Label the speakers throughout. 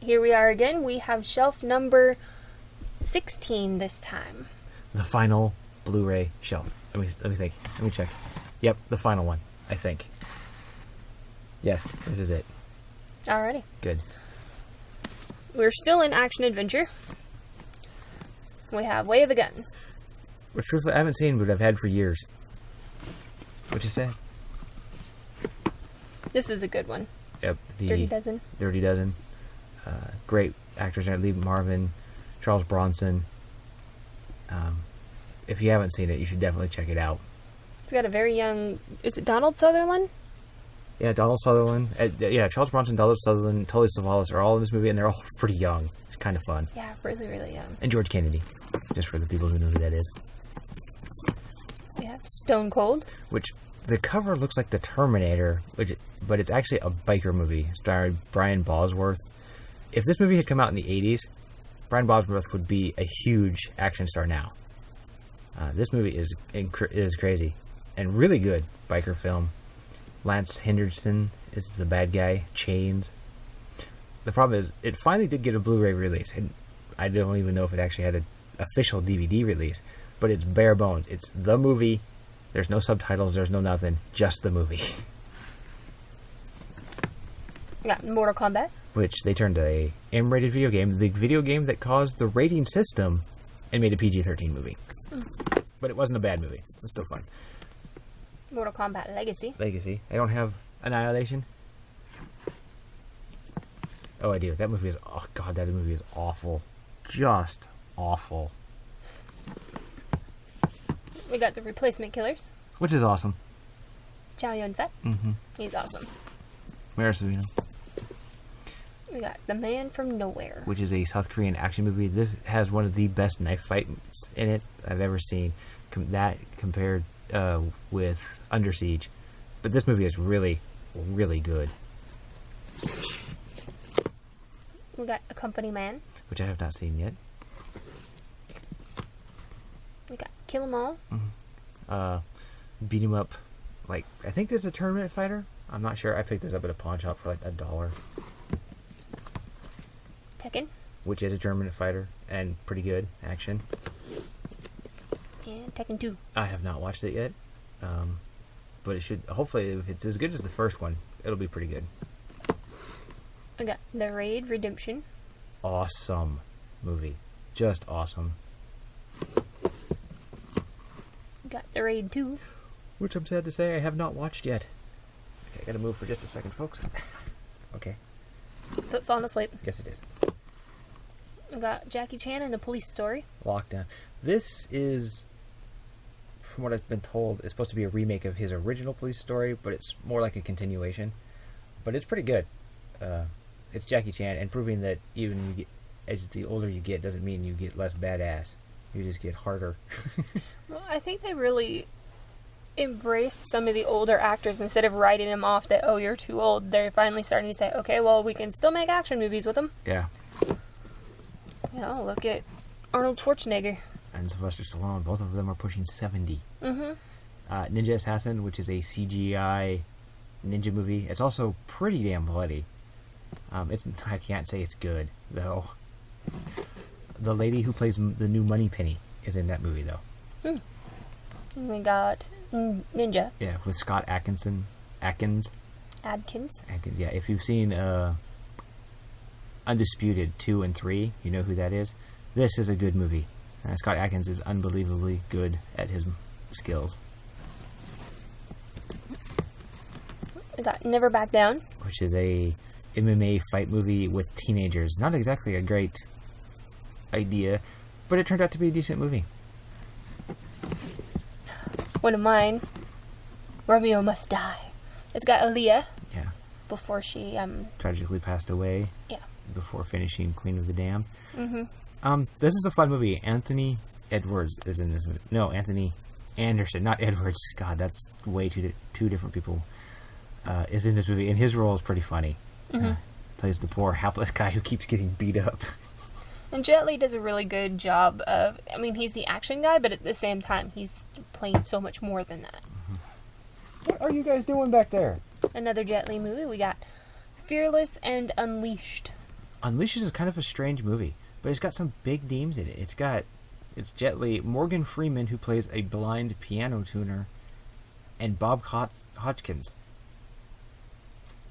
Speaker 1: here we are again. We have shelf number 16 this time.
Speaker 2: The final Blu-ray shelf. Let me think. Let me check. Yep, the final one, I think. Yes, this is it.
Speaker 1: Alrighty.
Speaker 2: Good.
Speaker 1: We're still in action-adventure. We have Way of the Gun.
Speaker 2: Which, truthfully, I haven't seen, but I've had for years. What'd you say?
Speaker 1: This is a good one.
Speaker 2: Yep.
Speaker 1: Dirty Dozen.
Speaker 2: Dirty Dozen. Great actors in it. Lee Marvin, Charles Bronson. If you haven't seen it, you should definitely check it out.
Speaker 1: It's got a very young... Is it Donald Sutherland?
Speaker 2: Yeah, Donald Sutherland. Charles Bronson, Donald Sutherland, Tully Savalas are all in this movie, and they're all pretty young. It's kind of fun.
Speaker 1: Yeah, really, really young.
Speaker 2: And George Kennedy, just for the people who know who that is.
Speaker 1: We have Stone Cold.
Speaker 2: Which, the cover looks like The Terminator, but it's actually a biker movie starring Brian Bosworth. If this movie had come out in the 80s, Brian Bosworth would be a huge action star now. This movie is crazy and really good biker film. Lance Henderson is the bad guy. Chains. The problem is, it finally did get a Blu-ray release, and I don't even know if it actually had an official DVD release, but it's bare bones. It's the movie. There's no subtitles. There's no nothing. Just the movie.
Speaker 1: We got Mortal Kombat.
Speaker 2: Which they turned a M-rated video game, the video game that caused the rating system, and made a PG-13 movie. But it wasn't a bad movie. It was still fun.
Speaker 1: Mortal Kombat Legacy.
Speaker 2: I don't have Annihilation. Oh, I do. That movie is... Oh, God, that movie is awful. Just awful.
Speaker 1: We got The Replacement Killers.
Speaker 2: Which is awesome.
Speaker 1: Chow Yun-fat.
Speaker 2: Mm-hmm.
Speaker 1: He's awesome.
Speaker 2: Mara Sorvino.
Speaker 1: We got The Man from Nowhere.
Speaker 2: Which is a South Korean action movie. This has one of the best knife fights in it I've ever seen. That compared with Under Siege. But this movie is really, really good.
Speaker 1: We got A Company Man.
Speaker 2: Which I have not seen yet.
Speaker 1: We got Kill 'Em All.
Speaker 2: Mm-hmm. Beat 'em up. Like, I think this is a tournament fighter. I'm not sure. I picked this up at a pawn shop for like $1.
Speaker 1: Tekken.
Speaker 2: Which is a tournament fighter and pretty good action.
Speaker 1: And Tekken 2.
Speaker 2: I have not watched it yet. But it should, hopefully, if it's as good as the first one, it'll be pretty good.
Speaker 1: We got The Raid Redemption.
Speaker 2: Awesome movie. Just awesome.
Speaker 1: We got The Raid 2.
Speaker 2: Which I'm sad to say I have not watched yet. Okay, I gotta move for just a second, folks. Okay.
Speaker 1: Foot falling asleep.
Speaker 2: Guess it is.
Speaker 1: We got Jackie Chan and The Police Story.
Speaker 2: Lockdown. This is, from what I've been told, is supposed to be a remake of his original Police Story, but it's more like a continuation. But it's pretty good. It's Jackie Chan, and proving that even as the older you get doesn't mean you get less badass. You just get harder.
Speaker 1: Well, I think they really embraced some of the older actors. Instead of writing them off that, oh, you're too old, they're finally starting to say, okay, well, we can still make action movies with them.
Speaker 2: Yeah.
Speaker 1: You know, look at Arnold Schwarzenegger.
Speaker 2: And Sylvester Stallone. Both of them are pushing 70.
Speaker 1: Mm-hmm.
Speaker 2: Ninja Assassin, which is a CGI ninja movie. It's also pretty damn bloody. I can't say it's good, though. The lady who plays the new Moneypenny is in that movie, though.
Speaker 1: And we got Ninja.
Speaker 2: Yeah, with Scott Adkins.
Speaker 1: Adkins.
Speaker 2: Yeah, if you've seen Undisputed 2 and 3, you know who that is. This is a good movie. Scott Adkins is unbelievably good at his skills.
Speaker 1: We got Never Back Down.
Speaker 2: Which is a MMA fight movie with teenagers. Not exactly a great idea, but it turned out to be a decent movie.
Speaker 1: One of mine, Romeo Must Die. It's got Aaliyah.
Speaker 2: Yeah.
Speaker 1: Before she
Speaker 2: tragically passed away.
Speaker 1: Yeah.
Speaker 2: Before finishing Queen of the Damned.
Speaker 1: Mm-hmm.
Speaker 2: This is a fun movie. Anthony Edwards is in this movie. No, Anthony Anderson, not Edwards. God, that's way two different people. Is in this movie, and his role is pretty funny.
Speaker 1: Mm-hmm.
Speaker 2: Plays the poor hapless guy who keeps getting beat up.
Speaker 1: And Jet Li does a really good job of, I mean, he's the action guy, but at the same time, he's playing so much more than that.
Speaker 2: Mm-hmm. What are you guys doing back there?
Speaker 1: Another Jet Li movie, we got Fearless and Unleashed.
Speaker 2: Unleashed is kind of a strange movie, but it's got some big names in it. It's Jet Li, Morgan Freeman, who plays a blind piano tuner, and Bob Hodgkins.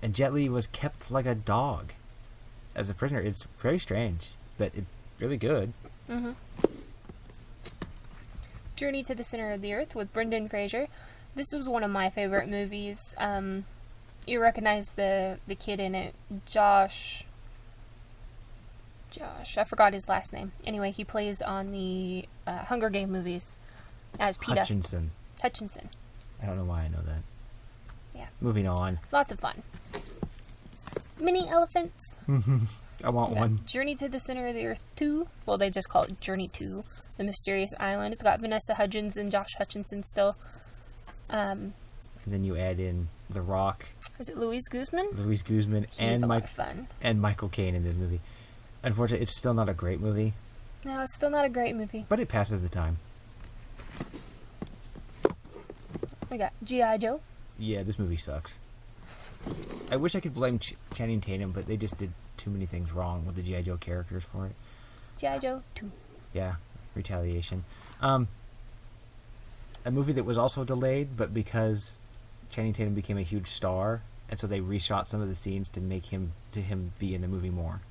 Speaker 2: And Jet Li was kept like a dog as a prisoner. It's very strange, but it's really good.
Speaker 1: Mm-hmm. Journey to the Center of the Earth with Brendan Fraser. This was one of my favorite movies. You recognize the kid in it, Josh, I forgot his last name. Anyway, he plays on the Hunger Game movies as Peeta.
Speaker 2: Hutchinson. I don't know why I know that.
Speaker 1: Yeah.
Speaker 2: Moving on.
Speaker 1: Lots of fun. Mini elephants.
Speaker 2: I want one.
Speaker 1: Journey to the Center of the Earth 2. Well, they just call it Journey to the Mysterious Island. It's got Vanessa Hudgens and Josh Hutcherson still.
Speaker 2: And then you add in The Rock.
Speaker 1: Is it Luis Guzman?
Speaker 2: and
Speaker 1: a lot of fun.
Speaker 2: And Michael Caine in this movie. Unfortunately, it's still not a great movie.
Speaker 1: No, it's still not a great movie.
Speaker 2: But it passes the time.
Speaker 1: We got G.I. Joe.
Speaker 2: Yeah, this movie sucks. I wish I could blame Channing Tatum, but they just did too many things wrong with the G.I. Joe characters for it.
Speaker 1: G.I. Joe 2.
Speaker 2: Yeah, Retaliation. A movie that was also delayed, but because Channing Tatum became a huge star, and so they reshot some of the scenes to make him be in the movie more.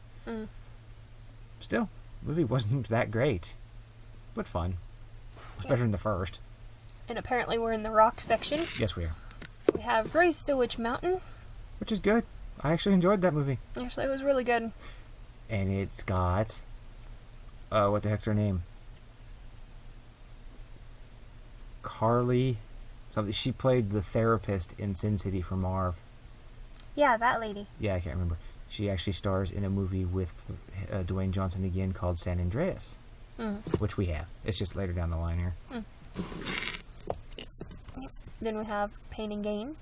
Speaker 2: Still, the movie wasn't that great, but fun. It's better than the first.
Speaker 1: And apparently we're in the rock section.
Speaker 2: Yes, we are.
Speaker 1: We have Race to Witch Mountain.
Speaker 2: Which is good. I actually enjoyed that movie.
Speaker 1: Actually, it was really good.
Speaker 2: And it's got... what the heck's her name? Carly... something. She played the therapist in Sin City for Marv.
Speaker 1: Yeah, that lady.
Speaker 2: Yeah, I can't remember. She actually stars in a movie with Dwayne Johnson again called San Andreas. Which we have. It's just later down the line here.
Speaker 1: Then we have Pain and Gain.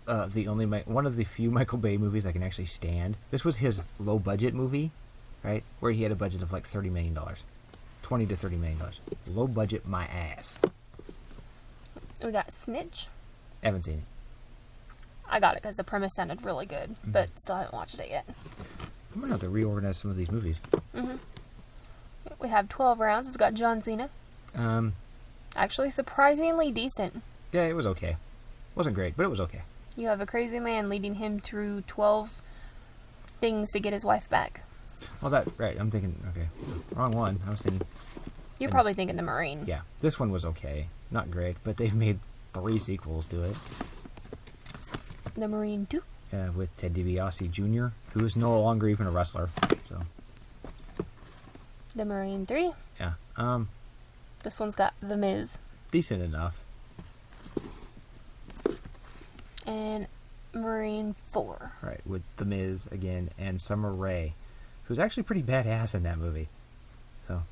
Speaker 2: One of the few Michael Bay movies I can actually stand. This was his low budget movie, right? Where he had a budget of like $30 million. $20 to $30 million. Low budget my ass.
Speaker 1: We got Snitch.
Speaker 2: Haven't seen it.
Speaker 1: I got it because the premise sounded really good, but still haven't watched it yet.
Speaker 2: I'm gonna have to reorganize some of these movies.
Speaker 1: We have 12 Rounds. It's got John Cena. Actually, surprisingly decent.
Speaker 2: Yeah, it was okay. Wasn't great, but it was okay.
Speaker 1: You have a crazy man leading him through 12 things to get his wife back.
Speaker 2: Well, right. I'm thinking, okay, wrong one. I was thinking...
Speaker 1: You're probably thinking The Marine.
Speaker 2: Yeah, this one was okay. Not great, but they've made 3 sequels to it.
Speaker 1: The Marine 2.
Speaker 2: With Ted DiBiase Jr., who is no longer even a wrestler. So.
Speaker 1: The Marine 3.
Speaker 2: Yeah.
Speaker 1: This one's got The Miz.
Speaker 2: Decent enough.
Speaker 1: And Marine 4.
Speaker 2: Right, with The Miz again, and Summer Rae, who's actually pretty badass in that movie. So,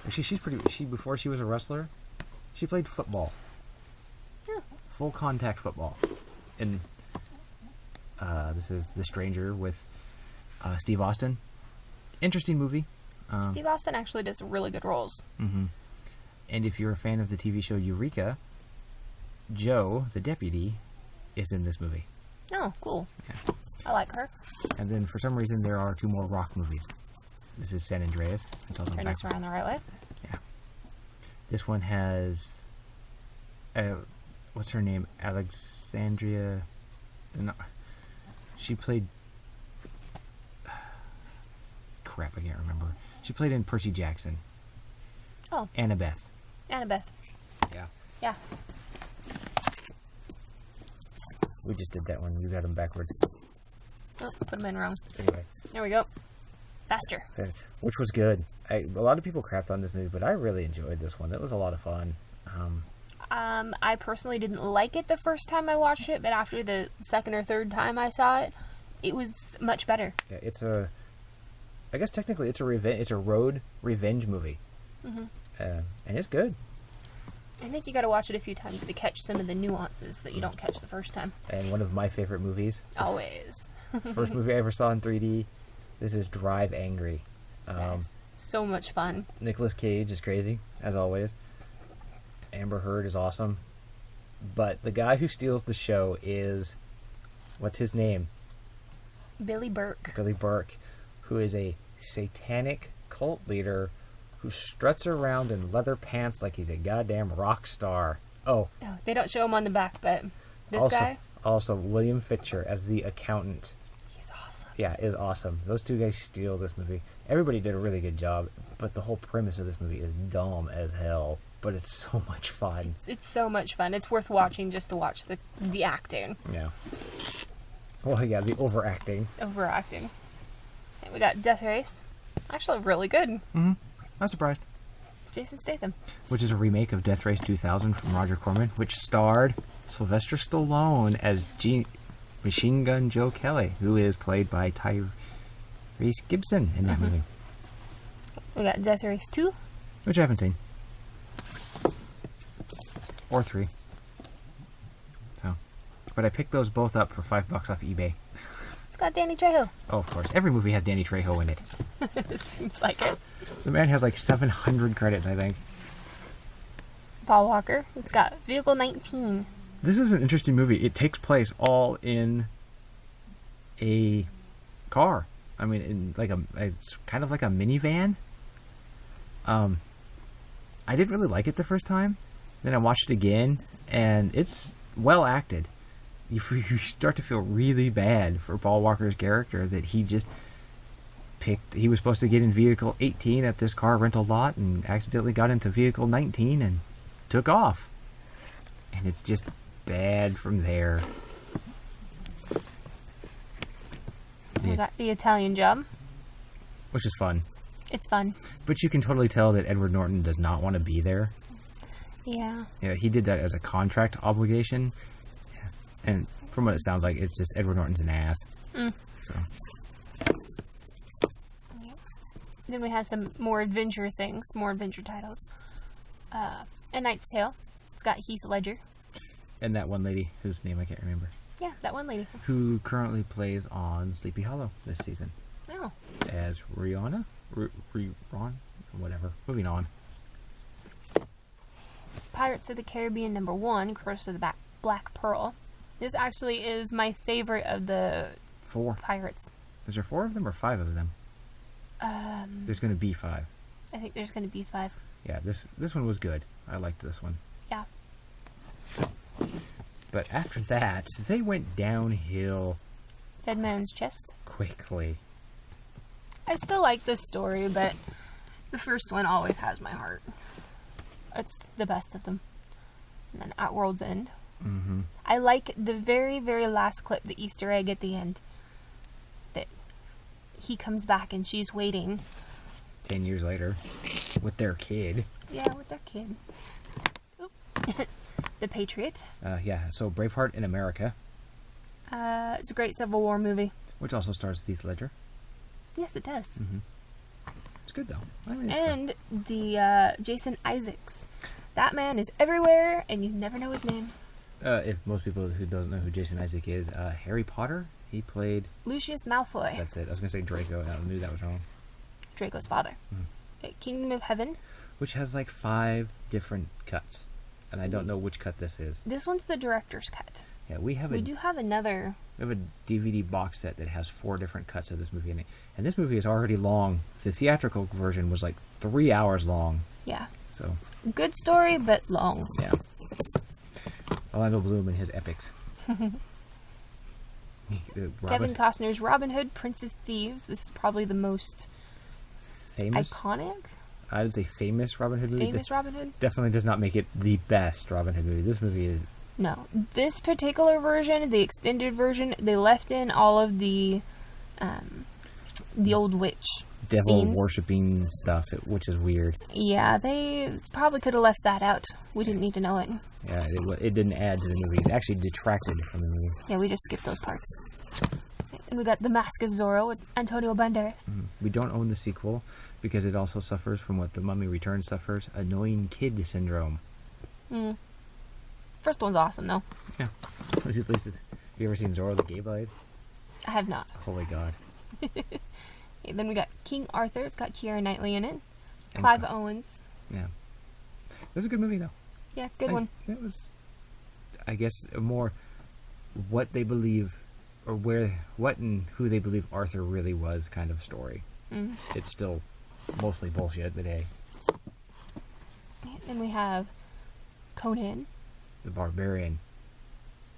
Speaker 2: before she was a wrestler, she played football.
Speaker 1: Yeah.
Speaker 2: Full contact football. And this is The Stranger with Steve Austin. Interesting movie.
Speaker 1: Steve Austin actually does really good roles.
Speaker 2: And if you're a fan of the TV show Eureka, Joe, the deputy, is in this movie.
Speaker 1: Oh, cool.
Speaker 2: Yeah.
Speaker 1: I like her.
Speaker 2: And then for some reason there are 2 more rock movies. This is San Andreas.
Speaker 1: Turn this around the right way.
Speaker 2: Yeah. This one has... what's her name? Alexandria... No. She played... Crap, I can't remember. She played in Percy Jackson.
Speaker 1: Oh.
Speaker 2: Annabeth. Yeah.
Speaker 1: Yeah.
Speaker 2: We just did that one. You got them backwards.
Speaker 1: Oh, put them in wrong.
Speaker 2: Anyway.
Speaker 1: There we go. Faster.
Speaker 2: Which was good. A lot of people crapped on this movie, but I really enjoyed this one. It was a lot of fun.
Speaker 1: I personally didn't like it the first time I watched it, but after the second or third time I saw it, it was much better.
Speaker 2: Yeah, I guess technically it's a road revenge movie. And it's good.
Speaker 1: I think you got to watch it a few times to catch some of the nuances that you don't catch the first time.
Speaker 2: And one of my favorite movies.
Speaker 1: Always.
Speaker 2: First movie I ever saw in 3D. This is Drive Angry.
Speaker 1: Yes. So much fun.
Speaker 2: Nicolas Cage is crazy, as always. Amber Heard is awesome. But the guy who steals the show is... What's his name?
Speaker 1: Billy Burke.
Speaker 2: Billy Burke. who is a satanic cult leader who struts around in leather pants like he's a goddamn rock star. Oh,
Speaker 1: they don't show him on the back, but this guy.
Speaker 2: Also, William Fitcher as the accountant.
Speaker 1: He's awesome.
Speaker 2: Yeah, is awesome. Those two guys steal this movie. Everybody did a really good job, but the whole premise of this movie is dumb as hell. But it's so much fun.
Speaker 1: It's so much fun. It's worth watching just to watch the acting.
Speaker 2: Yeah. Well, yeah, the overacting.
Speaker 1: Overacting. And we got Death Race. Actually, really good.
Speaker 2: Mm-hmm. Not surprised.
Speaker 1: Jason Statham.
Speaker 2: Which is a remake of Death Race 2000 from Roger Corman, which starred Sylvester Stallone as Machine Gun Joe Kelly, who is played by Tyrese Gibson in that movie.
Speaker 1: We got Death Race 2.
Speaker 2: Which I haven't seen. Or 3. So, but I picked those both up for $5 off eBay.
Speaker 1: It's got Danny Trejo.
Speaker 2: Oh, of course. Every movie has Danny Trejo in it.
Speaker 1: Seems like it.
Speaker 2: The man has like 700 credits, I think.
Speaker 1: Paul Walker. It's got Vehicle 19.
Speaker 2: This is an interesting movie. It takes place all in a car. I mean, it's kind of like a minivan. I didn't really like it the first time. Then I watched it again, and it's well acted. You start to feel really bad for Paul Walker's character that he just he was supposed to get in vehicle 18 at this car rental lot and accidentally got into vehicle 19 and took off. And it's just bad from there.
Speaker 1: We got The Italian Job.
Speaker 2: Which is fun.
Speaker 1: It's fun.
Speaker 2: But you can totally tell that Edward Norton does not want to be there.
Speaker 1: Yeah.
Speaker 2: Yeah, he did that as a contract obligation. And from what it sounds like, it's just Edward Norton's an ass. So.
Speaker 1: Then we have some more adventure things, more adventure titles. A Knight's Tale. It's got Heath Ledger.
Speaker 2: And that one lady whose name I can't remember.
Speaker 1: Yeah, that one lady.
Speaker 2: Who currently plays on Sleepy Hollow this season.
Speaker 1: Oh.
Speaker 2: As Rihanna? Ron? Whatever. Moving on.
Speaker 1: Pirates of the Caribbean #1, Curse of the Black Pearl. This actually is my favorite of the
Speaker 2: 4
Speaker 1: pirates.
Speaker 2: Is there 4 of them or 5 of them? There's going to be 5.
Speaker 1: I think there's going to be 5.
Speaker 2: Yeah, this one was good. I liked this one.
Speaker 1: Yeah.
Speaker 2: But after that, they went downhill.
Speaker 1: Dead Man's Chest.
Speaker 2: Quickly.
Speaker 1: I still like this story, but the first one always has my heart. It's the best of them. And then At World's End.
Speaker 2: Mm-hmm.
Speaker 1: I like the very, very last clip, the Easter egg at the end. That he comes back and she's waiting.
Speaker 2: 10 years later. With their kid.
Speaker 1: Yeah, with their kid. The Patriot.
Speaker 2: Yeah, so Braveheart in America.
Speaker 1: It's a great Civil War movie.
Speaker 2: Which also stars Heath Ledger.
Speaker 1: Yes, it does.
Speaker 2: Mm-hmm. It's good, though. I mean,
Speaker 1: And the Jason Isaacs. That man is everywhere, and you never know his name.
Speaker 2: If most people who don't know who Jason Isaac is, Harry Potter, he played...
Speaker 1: Lucius Malfoy.
Speaker 2: That's it. I was going to say Draco, and I knew that was wrong.
Speaker 1: Draco's father. Okay, Kingdom of Heaven.
Speaker 2: Which has like 5 different cuts. And I don't know which cut this is.
Speaker 1: This one's the director's cut.
Speaker 2: Yeah, we do
Speaker 1: have another.
Speaker 2: We have a DVD box set that has 4 different cuts of this movie in it. And this movie is already long. The theatrical version was like 3 hours long.
Speaker 1: Yeah.
Speaker 2: So.
Speaker 1: Good story, but long.
Speaker 2: Yeah. Orlando Bloom and his epics.
Speaker 1: Kevin Costner's Robin Hood, Prince of Thieves. This is probably the most
Speaker 2: famous,
Speaker 1: iconic.
Speaker 2: I would say famous Robin Hood movie.
Speaker 1: Famous Robin Hood?
Speaker 2: Definitely does not make it the best Robin Hood movie. This movie is...
Speaker 1: No. This particular version, the extended version, they left in all of the old witch
Speaker 2: devil
Speaker 1: scenes.
Speaker 2: worshipping stuff, which is weird.
Speaker 1: Yeah, they probably could have left that out. We didn't need to know it.
Speaker 2: Yeah, it didn't add to the movie. It actually detracted from the movie.
Speaker 1: Yeah, we just skipped those parts. And we got The Mask of Zorro with Antonio Banderas.
Speaker 2: We don't own the sequel because it also suffers from what The Mummy Returns suffers, annoying kid syndrome.
Speaker 1: First one's awesome, though.
Speaker 2: Yeah. At least have you ever seen Zorro the Gay Blade?
Speaker 1: I have not.
Speaker 2: Holy God.
Speaker 1: Okay, then we got King Arthur. It's got Keira Knightley in it. Clive Owens.
Speaker 2: Yeah. This is a good movie, though.
Speaker 1: Yeah, good one.
Speaker 2: It was, I guess, more what they believe or what and who they believe Arthur really was kind of story. It's still mostly bullshit, but hey.
Speaker 1: Then we have Conan.
Speaker 2: The Barbarian.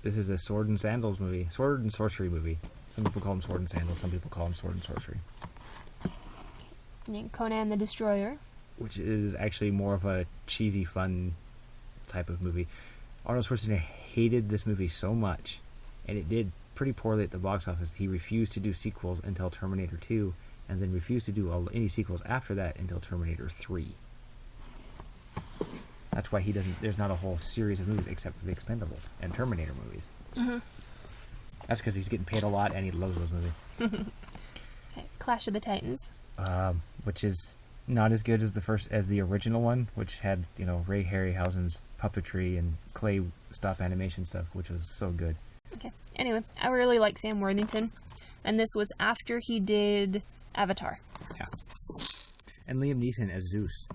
Speaker 2: This is a sword and sandals movie. Sword and sorcery movie. Some people call them sword and sandals. Some people call them sword and sorcery.
Speaker 1: And then Conan the Destroyer.
Speaker 2: Which is actually more of a cheesy, fun type of movie. Arnold Schwarzenegger hated this movie so much, and it did pretty poorly at the box office. He refused to do sequels until Terminator 2, and then refused to do any sequels after that until Terminator 3. That's why there's not a whole series of movies except for the Expendables and Terminator movies. That's because he's getting paid a lot and he loves those movies.
Speaker 1: Okay, Clash of the Titans.
Speaker 2: Which is not as good as the original one, which had, Ray Harryhausen's puppetry and clay stop animation stuff, which was so good.
Speaker 1: Okay. Anyway, I really like Sam Worthington, and this was after he did Avatar.
Speaker 2: Yeah. And Liam Neeson as Zeus.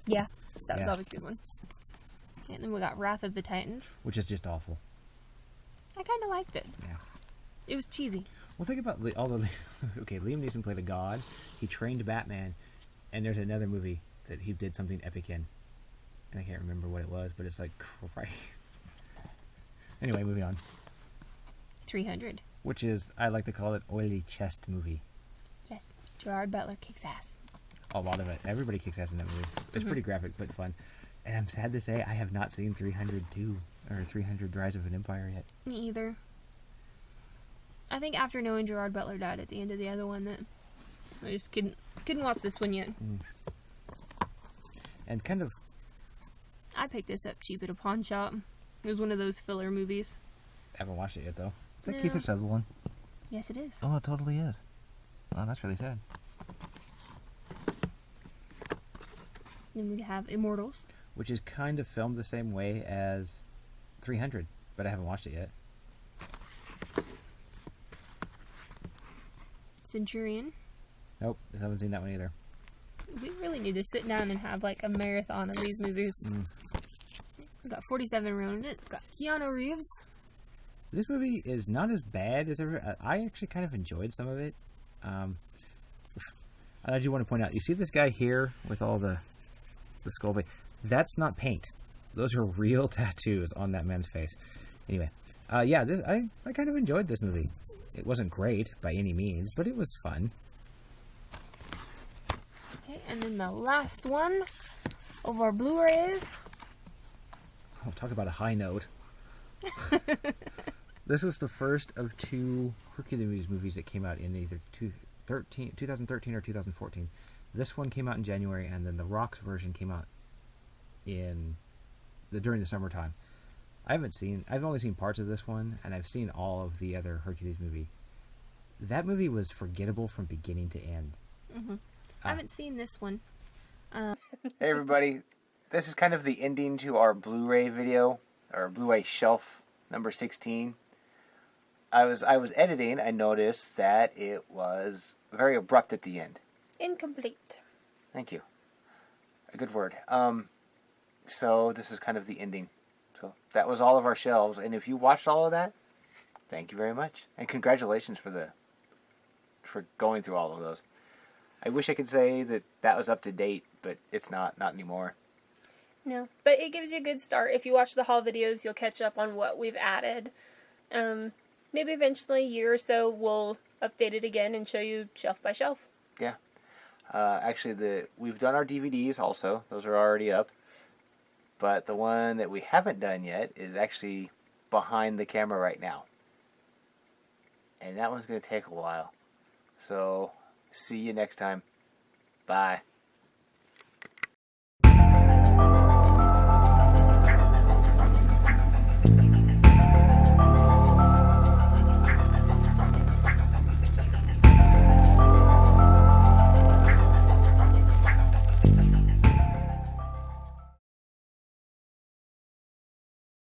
Speaker 1: Yeah, that was always a good one. Okay, and then we got Wrath of the Titans.
Speaker 2: Which is just awful.
Speaker 1: I kind of liked it.
Speaker 2: Yeah.
Speaker 1: It was cheesy.
Speaker 2: Well, think about okay, Liam Neeson played a god. He trained Batman, and there's another movie that he did something epic in, and I can't remember what it was, but it's like, Christ. Anyway, moving on.
Speaker 1: 300.
Speaker 2: Which is, I like to call it, oily chest movie.
Speaker 1: Yes, Gerard Butler kicks ass.
Speaker 2: A lot of it. Everybody kicks ass in that movie. It's pretty graphic, but fun. And I'm sad to say I have not seen 302 or 300 Rise of an Empire yet.
Speaker 1: Me either. I think after knowing Gerard Butler died at the end of the other one, that I just couldn't watch this one yet.
Speaker 2: And kind of...
Speaker 1: I picked this up cheap at a pawn shop. It was one of those filler movies.
Speaker 2: Haven't watched it yet, though. Is that
Speaker 1: No.
Speaker 2: Kiefer Sutherland?
Speaker 1: Yes, it is.
Speaker 2: Oh, it totally is. Oh, that's really sad.
Speaker 1: Then we have Immortals.
Speaker 2: Which is kind of filmed the same way as 300, but I haven't watched it yet.
Speaker 1: Centurion.
Speaker 2: Nope, I haven't seen that one either.
Speaker 1: We really need to sit down and have like a marathon of these movies. We got 47 around it. Got Keanu Reeves.
Speaker 2: This movie is not as bad as ever. I actually kind of enjoyed some of it. I do want to point out, you see this guy here with all the skull paint? That's not paint. Those are real tattoos on that man's face. Anyway, I kind of enjoyed this movie. It wasn't great by any means, but it was fun.
Speaker 1: Okay, and then the last one of our Blu-rays.
Speaker 2: I'll talk about a high note. This was the first of two Hercules movies that came out in either 2013 or 2014. This one came out in January, and then the Rock's version came out during the summertime. I've only seen parts of this one, and I've seen all of the other Hercules movie. That movie was forgettable from beginning to end.
Speaker 1: I haven't seen this one.
Speaker 2: Hey everybody, this is kind of the ending to our Blu-ray video, or Blu-ray shelf number 16. I was editing, I noticed that it was very abrupt at the end.
Speaker 1: Incomplete.
Speaker 2: Thank you. A good word. So this is kind of the ending. So that was all of our shelves, and if you watched all of that, thank you very much, and congratulations for going through all of those. I wish I could say that was up to date, but it's not anymore.
Speaker 1: No, but it gives you a good start. If you watch the haul videos, you'll catch up on what we've added. Maybe eventually, a year or so, we'll update it again and show you shelf by shelf.
Speaker 2: Yeah. Actually, we've done our DVDs also. Those are already up. But the one that we haven't done yet is actually behind the camera right now. And that one's going to take a while. So, see you next time. Bye.